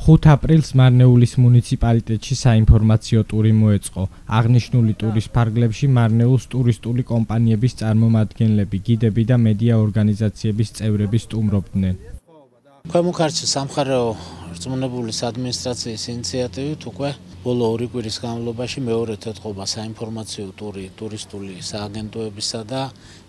5 აპრილს მარნეულის მუნიციპალიტეტში საინფორმაციო ტური მოეწყო. აღნიშნული ტურის ფარგლებში მარნეულის ტურისტული კომპანიების წარმომადგენლები, გიდები და მედია ორგანიზაციების წევრები სტუმრობდნენ. ქვემო ქართლის სამხარეო რწმუნებულის ადმინისტრაციის ინიციატივით უკვე ბოლო 2 კვირის განმავლობაში მეორედ ეთყობა საინფორმაციო ტური ტურისტული სააგენტოებისა და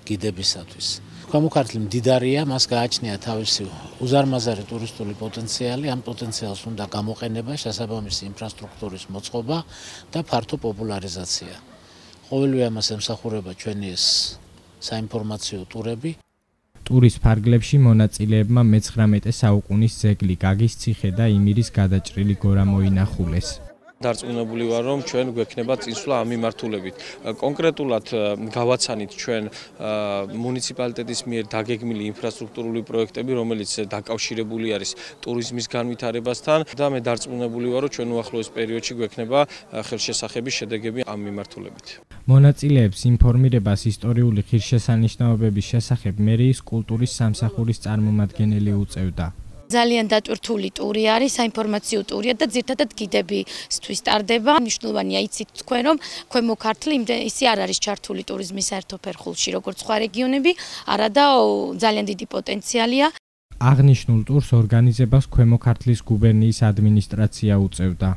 გიდებისათვის. ქვემო ქართლი მდიდარია, მას გააჩნია თავისი უზარმაზარი ტურისტული პოტენციალი, ამ პოტენციალს უნდა გამოყენება, შესაბამისი ინფრასტრუქტურის მოწყობა და ფართო პოპულარიზაცია. ყოველივე ამას ემსახურება ჩვენი ეს საინფორმაციო ტურები. ტურის ფარგლებში მონაწილეებმა მე-19 საუკუნის ძეგლი გაგის ციხე და იმირის გადაჭრილი გორა მოინახულეს. Დარწმუნებული ვარ, რომ ჩვენ გვექნება წინსვლა ამ მიმართულებით. კონკრეტულად გავაცანით ჩვენ მუნიციპალიტეტის მიერ დაგეგმილი ინფრასტრუქტურული პროექტები, რომელიც დაკავშირებული არის ტურიზმის განვითარებასთან და მე დარწმუნებული ვარ, რომ ჩვენ უახლოეს პერიოდში გვექნება ხელშესახების შედეგები ამ მიმართულებით. მონაწილეებს ინფორმირებას ისტორიული ღირსშესანიშნაობების შესახებ მერიის კულტურის სამსახურის წარმომადგენელი უწევდა. ძალიან დატვირთული ტური არის, საინფორმაციო ტურია და ძირთადად გიდებისთვის ტარდება. მნიშვნელოვანია იცით თქვენ, რომ ქვემო ქართლი ისე არ არის ჩართული ტურიზმის საერთო ფერხულში, როგორც სხვა რეგიონები, არადა ძალიან დიდი პოტენციალია. აღნიშნულ ტურს ორგანიზებას ქვემო ქართლის გუბერნიის ადმინისტრაცია უწევდა.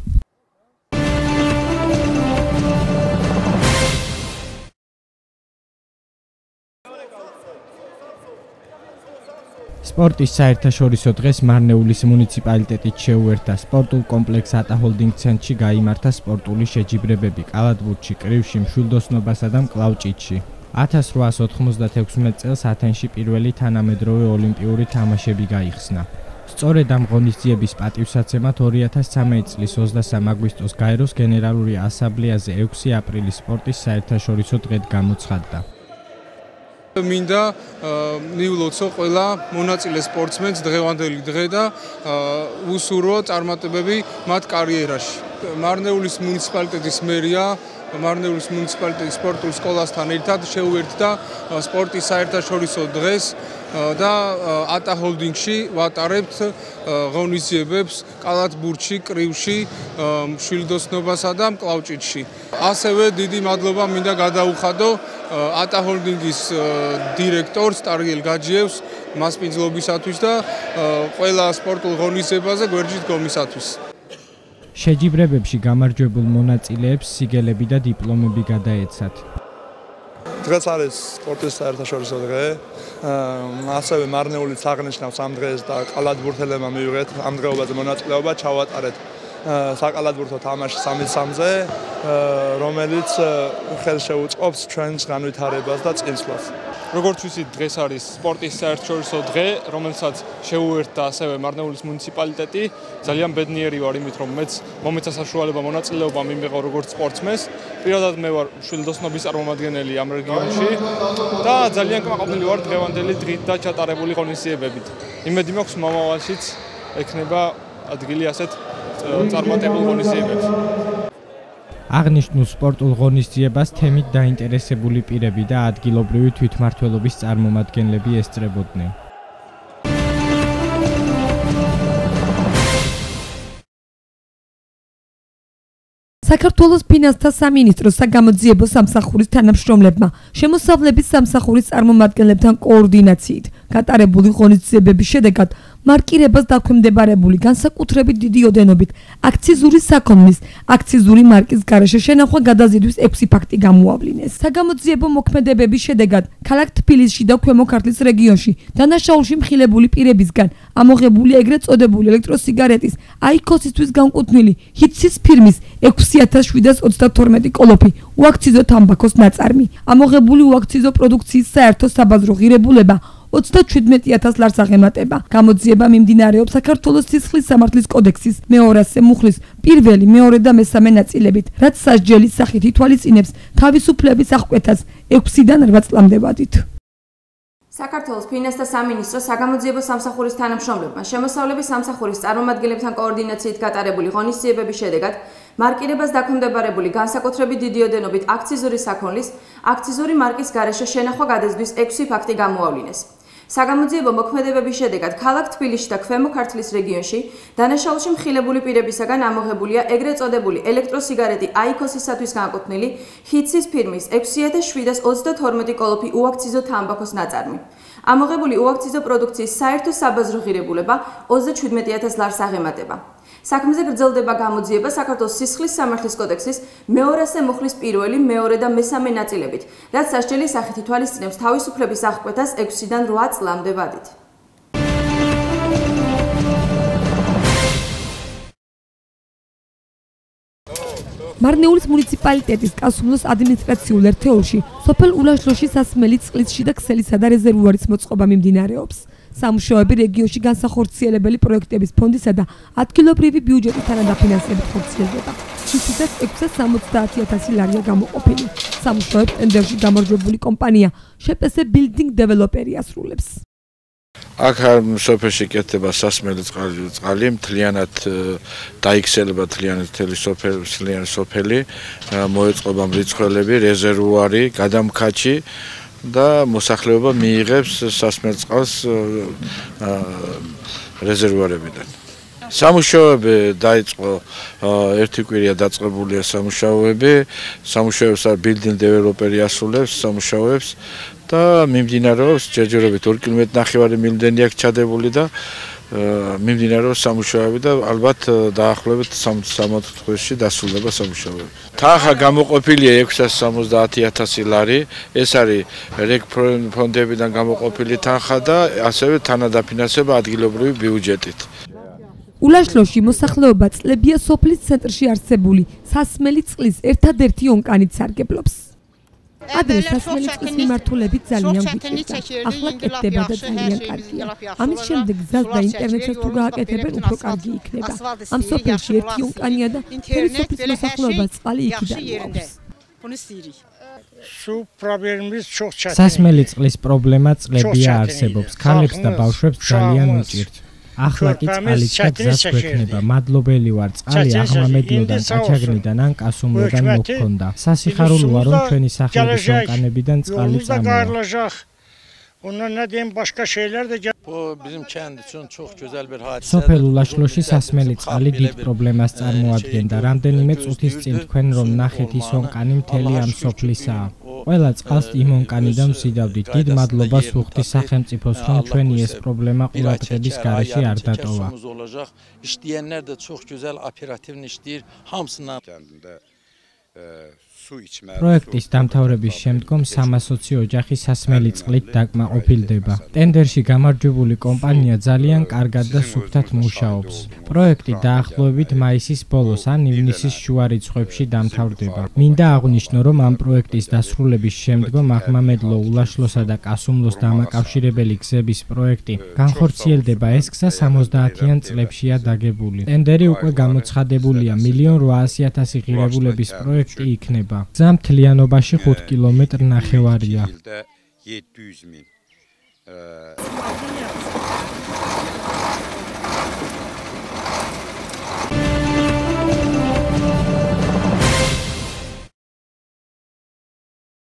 სპორტის საერთაშორისო დღეს მარნეულის მუნიციპალიტეტით შეუერთდა სპორტულ კომპლექს ატა ჰოლდინგ ცენტრში გაიმართა სპორტული შეჯიბრებები კალათბურთში, კრივში, მშვილდოსნობასა და მკლავჭიდში. 1896 წელს ათენში პირველი თანამედროვე ოლიმპიური თამაშები გაიხსნა. სწორედ ამ ღონისძიების პატივსაცემად 2013 წლის 23 აგვისტოს გაეროს გენერალური ასამბლეაზე 6 აპრილის სპორტის საერთაშორისო დღედ გამოცხადდა. მინდა მიულოცო ყველა მონაწილე სპორტსმენს დღევანდელი დღე და უსურვო წარმატებები მათ კარიერაში. მარნეულის მუნიციპალიტეტის მერია მარნეულის მუნიციპალიტეტის სპორტულ სკოლასთან ერთად შეუერთდა სპორტის საერთაშორისო დღეს და ატა ჰოლდინგში ვატარებთ ღონისძიებებს კალათბურთში, კრივში, მშვილდოსნობასა და მკლავჭიდში. ასევე დიდი მადლობა მინდა გადაუხადო ატა ჰოლდინგის დირექტორს ტარიელ გაჯიევს მასპინძლობისათვის და ყველა სპორტულ ღონისძიებაზე გვერდით დგომისათვის. შეჯიბრებებში გამარჯვებულ მონაწილეებს სიგელები და დიპლომები გადაეცათ. დღეს არის სპორტის საერთაშორისო დღე. ასევე მარნეულიც აღნიშნავს ამ დღეს და კალათბურთელებმა მიიღეთ ამ დღეობაზე მონაწილეობა, ჩავატარეთ საკალათბურთო თამაში 3-3-ზე, რომელიც ხელშეუწყობს ჩვენს განვითარებას და წინსვლას. როგორც ვიცით, დღეს არის სპორტის საერთაშორისო დღე, რომელსაც შეუერთდა ასევე მარნეულის მუნიციპალიტეტი. ძალიან ბედნიერი ვარ იმით, რომ მეც მომეცა საშუალება მონაწილეობა მიმიღო როგორც სპორტსმენს. პირადად მე ვარ მშვილდოსნობის წარმომადგენელი ამ რეგიონში და ძალიან კმაყოფილი ვარ დღევანდელი დღით და ჩატარებული ღონისძიებებით. იმედი მაქვს მომავალშიც ექნება ადგილი ასეთ წარმატებულ ღონისძიებებში. აღნიშნულ სპორტულ ღონისძიებას თემით დაინტერესებული პირები და ადგილობრივი თვითმმართველობის წარმომადგენლები ესწრებოდნენ. საქართველოს ფინანსთა სამინისტროს საგამოძიებო სამსახურის თანამშრომლებმა შემოსავლების სამსახურის წარმომადგენლებთან კოორდინაციით გატარებული ღონისძიებების შედეგად მარკირებას დაქვემდებარებული განსაკუთრებით დიდი ოდენობით აქციზური საქონლის აქციზური მარკის გარეშე შენახვა გადაზიდვის 6 ფაქტი გამოავლინეს. საგამოძიებო მოქმედებების შედეგად ქალაქ თბილისში და ქვემო ქართლის რეგიონში დანაშაულში მხილებული პირებისგან ამოღებული ეგრეთ წოდებული ელექტროსიგარეტის აიქოსისთვის განკუთვნილი ჰიცის ფირმის 6732 კოლოფი უაქციზო თამბაქოს ნაწარმი. ამოღებული უაქციზო პროდუქციის საერთო საბაზრო ღირებულება 37,000 ლარს აღემატება. გამოძიება მიმდინარეობს საქართველოს სისხლის სამართლის კოდექსის მე-200 მუხლის პირველი, მეორე და მესამე ნაწილებით, რაც სასჯელის სახით ითვალისწინებს თავისუფლების აღკვეთას 6-დან 8 წლამდე ვადით. საქართველოს ფინანსთა სამინისტროს საგამოძიებო სამსახურის თანამშრომლებმა შემოსავლების სამსახურის წარმომადგენლებთან კოორდინაციით გატარებული ღონისძიებების შედეგად მარკირებას დაქვემდებარებული განსაკუთრებით დიდი ოდენობით აქციზური საქონლის აქციზური მარკის გარეშე შენახვა გადაზიდვის 6 ფაქტი გამოავლინეს. საგამოძიებო მოქმედებების შედეგად ქალაქ თბილისში და ქვემო ქართლის რეგიონში დანაშაულში მხილებული პირებისაგან ამოღებულია ეგრეთ წოდებული ელექტროსიგარეტი აიქოსისათვის განკუთვნილი ჰიცის ფირმის 6732 კოლოფი უაქციზო თამბაქოს ნაწარმი. ამოღებული უაქციზო პროდუქციის საერთო საბაზრო ღირებულება 37000 ლარს აღემატება. საქმეზე გრძელდება გამოძიება საქართველოს სისხლის სამართლის კოდექსის მე-200 მუხლის პირველი, მეორე და მესამე ნაწილებით, რაც სასჯელის სახით ითვალისწინებს თავისუფლების აღკვეთას 6-დან 8 წლამდე ვადით. მარნეულის მუნიციპალიტეტის კასუმლოს ადმინისტრაციულ ერთეულში სოფელ ულაშლოში სასმელი წყლის შიდა ქსელისა და რეზერვუარის მოწყობა მიმდინარეობს. სამუშაოები რეგიონში განსახორციელებელი პროექტების ფონდისა და ადგილობრივი ბიუჯეტის თანადაფინანსებით ხორციელდება. თვითონ 670,000 ლარია გამოყოფილი. სამუშაოებს ტენდერში გამარჯვებული კომპანია შპს ბილდინგ დეველოპერი ასრულებს. აქ სოფელში კეთდება სასმელი წყალი, მთლიანად დაიქცელება მთლიანი სოფელი, მოეწყობა მრიცხველები, რეზერვუარი, გადამქაჩი და მოსახლეობა მიიღებს სასმელ წყალს რეზერვუარებიდან. სამუშაოები დაიწყო ერთი კვირია დაწყებულია სამუშაოები ბილდინგ დეველოპერი ასრულებს სამუშაოებს და მიმდინარეობს ჯერჯერობით 2 კმ/ნახევარი მილდენი აქვს ჩადებული და მიმდინარეობს სამუშაოები და ალბათ დაახლოებით 3 თვეში დასრულდება სამუშაოები. თანხა გამოყოფილია 670,000 ლარი, ეს არის რეგ ფონდებიდან გამოყოფილი თანხა და ასევე თანადაფინანსება ადგილობრივი ბიუჯეტით. ულაშლოში მოსახლეობა წლებია სოფლის ცენტრში არსებული სასმელი წყლის ერთადერთი ონკანით სარგებლობს. ადრე სასმელი წყლის მიმართულებით ძალიან გვიჭირდა. ახლა კეთდება და ძალიან კარგია. ამის შემდეგ გზას და ინტერნეტსაც თუ გააკეთებენ, უფრო კარგი იქნება. ამ სოფელში ერთი ონკანია და მთელი სოფლის მოსახლეობა წყალი იქიდან მოაქვს. სასმელი წყლის პრობლემა წლებია არსებობს. ქალებს და ბავშვებს ძალიან უჭირთ. ახლა კი წყალიც და გზას გვექნება. მადლობელი ვარ წყალი აღმამედლოდან, კაჩაგნიდან ან კასუმლოდან მოგქონდა. სასიხარულოა რომ ჩვენი სახელის ონკანებიდან წყალი წამოვა. სოფელ ულაშლოში სასმელი წყალი დიდ პრობლემას წარმოადგენდა. რამდენიმე წუთის წინ თქვენ რომ ნახეთ ის ონკანი მთელი ამ სოფლისაა. ყველა წყალს იმ ონკანიდან ვსიდავდით. დიდ მადლობას ვუხდი სახელმწიფოს, რომ ჩვენი ეს პრობლემა ყურადღების გარეშე არ დატოვა. პროექტის დამთავრების შემდგომ 320 ოჯახი სასმელი წყლით დაკმაყოფილდება. ტენდერში გამარჯვებული კომპანია ძალიან კარგად და სუფთად მუშაობს. პროექტი დაახლოებით მაისის ბოლოს ან ივნისის შუა რიცხვებში დამთავრდება. მინდა აღვნიშნო, რომ ამ პროექტის დასრულების შემდგომ აღმამედლო ულაშლოსა და კასუმლოს დამაკავშირებელი გზების პროექტი განხორციელდება. ეს გზა 70-იან წლებშია დაგებული. ტენდერი უკვე გამოცხადებულია. 1,800,000 ღირებულების პროექტი იქნება. გზა მთლიანობაში 5 კმ/ნახევარია.